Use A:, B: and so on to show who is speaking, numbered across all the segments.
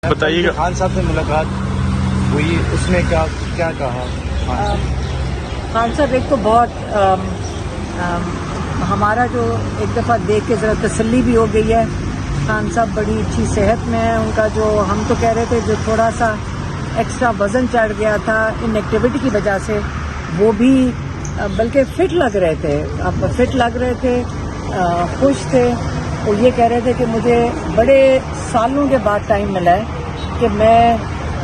A: بتائیے گا
B: خان صاحب سے ملاقات ہوئی، اس میں کیا کہا؟
C: خان صاحب ایک تو بہت ہمارا جو ایک دفعہ دیکھ کے ذرا تسلی بھی ہو گئی ہے. خان صاحب بڑی اچھی صحت میں ہیں. ان کا جو ہم تو کہہ رہے تھے جو تھوڑا سا ایکسٹرا وزن چڑھ گیا تھا ان ایکٹیویٹی کی وجہ سے، وہ بھی بلکہ فٹ لگ رہے تھے. اب فٹ لگ رہے تھے، خوش تھے. وہ یہ کہہ رہے تھے کہ مجھے بڑے سالوں کے بعد ٹائم ملا ہے کہ میں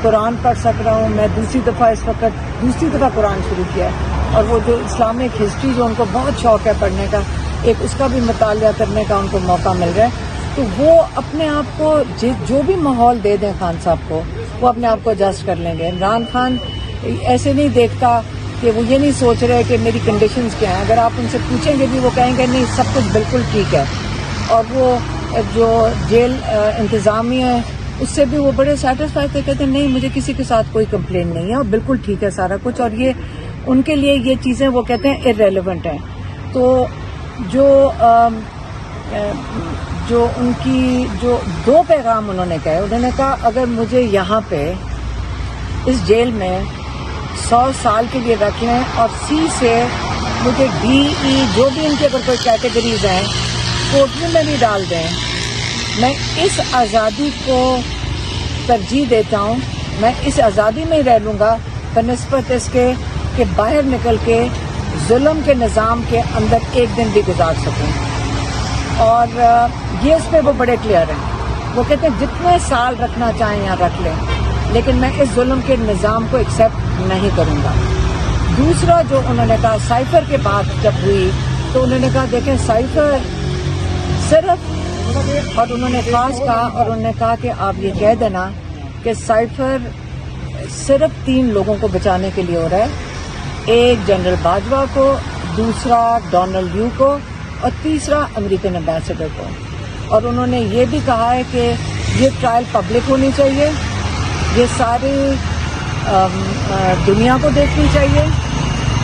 C: قرآن پڑھ سک رہا ہوں. میں دوسری دفعہ قرآن شروع کیا ہے، اور وہ جو اسلامک ہسٹری جو ان کو بہت شوق ہے پڑھنے کا، ایک اس کا بھی مطالعہ کرنے کا ان کو موقع مل رہا ہے. تو وہ اپنے آپ کو جو بھی ماحول دے دیں خان صاحب کو، وہ اپنے آپ کو ایڈجسٹ کر لیں گے. عمران خان ایسے نہیں دیکھتا کہ وہ یہ نہیں سوچ رہے کہ میری کنڈیشنز کیا ہیں. اگر آپ ان سے پوچھیں گے بھی وہ کہیں گے نہیں سب کچھ بالکل ٹھیک ہے. اور وہ جو جیل انتظامیہ ہے اس سے بھی وہ بڑے سیٹسفائی تھے، کہتے ہیں نہیں مجھے کسی کے ساتھ کوئی کمپلین نہیں ہے اور بالکل ٹھیک ہے سارا کچھ. اور یہ ان کے لیے یہ چیزیں وہ کہتے ہیں ارریلیونٹ ہیں. تو جو ان کی جو دو پیغام انہوں نے کہے، انہوں نے کہا اگر مجھے یہاں پہ اس جیل میں 100 سال کے لیے رکھ لیں اور سی سے مجھے ڈی ای جو بھی ان کے اگر کوئی کیٹیگریز ہیں کوٹری میں بھی ڈال دیں، میں اس آزادی کو ترجیح دیتا ہوں. میں اس آزادی میں ہی رہ لوں گا بنسبت اس کے کہ باہر نکل کے ظلم کے نظام کے اندر ایک دن بھی گزار سکوں. اور یہ اس پہ وہ بڑے کلیئر ہیں. وہ کہتے ہیں جتنے سال رکھنا چاہیں یہاں رکھ لیں، لیکن میں اس ظلم کے نظام کو ایکسیپٹ نہیں کروں گا. دوسرا جو انہوں نے کہا سائفر کے بعد جب ہوئی تو انہوں نے کہا دیکھیں سائفر صرف، اور انہوں نے خاص کہا اور انہوں نے کہا کہ آپ یہ کہہ دینا کہ سائفر صرف 3 لوگوں کو بچانے کے لیے ہو رہا ہے، ایک جنرل باجوہ کو، دوسرا ڈونلڈ یو کو، اور تیسرا امریکن ایمبیسڈر کو. اور انہوں نے یہ بھی کہا ہے کہ یہ ٹرائل پبلک ہونی چاہیے، یہ ساری دنیا کو دیکھنی چاہیے،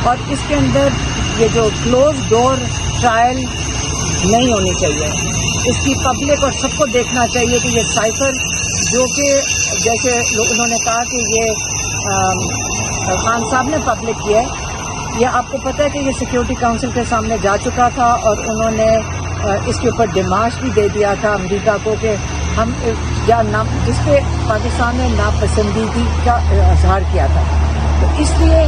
C: اور اس کے اندر یہ جو کلوز ڈور ٹرائل نہیں ہونی چاہیے. اس کی پبلک اور سب کو دیکھنا چاہیے کہ یہ سائفر جو کہ جیسے انہوں نے کہا کہ یہ خان صاحب نے پبلک کیا ہے، یہ آپ کو پتہ ہے کہ یہ سیکیورٹی کاؤنسل کے سامنے جا چکا تھا اور انہوں نے اس کے اوپر ڈیمانڈ بھی دے دیا تھا امریکہ کو کہ ہم جس پہ پاکستان نے ناپسندیدگی کا اظہار کیا تھا. تو اس لیے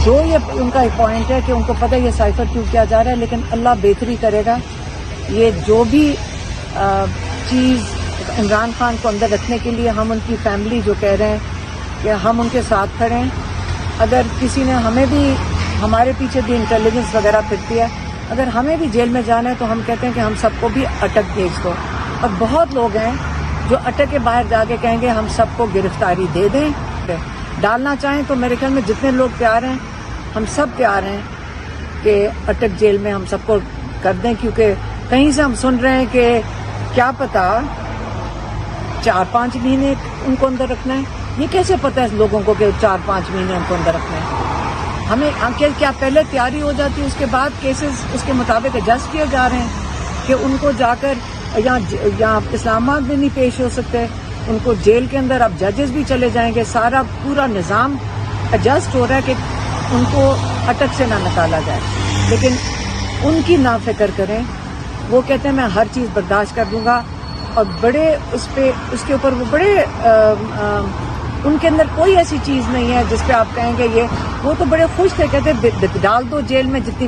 C: جو یہ ان کا پوائنٹ ہے کہ ان کو پتہ ہے یہ سائفر کیوں کیا جا رہا ہے، لیکن اللہ بہتری کرے گا. یہ جو بھی چیز عمران خان کو اندر رکھنے کے لیے ہم ان کی فیملی جو کہہ رہے ہیں کہ ہم ان کے ساتھ کھڑے ہیں. اگر کسی نے ہمیں بھی، ہمارے پیچھے بھی انٹیلیجنس وغیرہ پھرتی ہے، اگر ہمیں بھی جیل میں جانا ہے تو ہم کہتے ہیں کہ ہم سب کو بھی اٹک بھیج دو. اور بہت لوگ ہیں جو اٹک کے باہر جا کے کہیں گے ہم سب کو گرفتاری دے دیں. ڈالنا چاہیں تو میرے خیال میں جتنے لوگ تیار ہیں ہم سب تیار ہیں کہ اٹک جیل میں ہم سب کو کر دیں. کیونکہ کہیں سے ہم سن رہے ہیں کہ کیا پتا 4-5 مہینے ان کو اندر رکھنا ہے. یہ کیسے پتا ہے لوگوں کو کہ 4-5 مہینے ان کو اندر رکھنا ہے؟ ہمیں کیا پہلے تیاری ہو جاتی ہے، اس کے بعد کیسز اس کے مطابق ایڈجسٹ کیے جا رہے ہیں کہ ان کو جا کر یہاں اسلام آباد میں نہیں پیش ہو سکتے، ان کو جیل کے اندر اب ججز بھی چلے جائیں گے. سارا پورا نظام ایڈجسٹ ہو رہا ہے کہ ان کو اٹک سے نہ نکالا جائے. لیکن ان کی نا فکر کریں. وہ کہتے ہیں میں ہر چیز برداشت کر لوں گا، اور بڑے اس کے اوپر وہ بڑے ان کے اندر کوئی ایسی چیز نہیں ہے جس پہ آپ کہیں گے یہ. وہ تو بڑے خوش تھے، کہتے ڈال دو جیل میں جتنی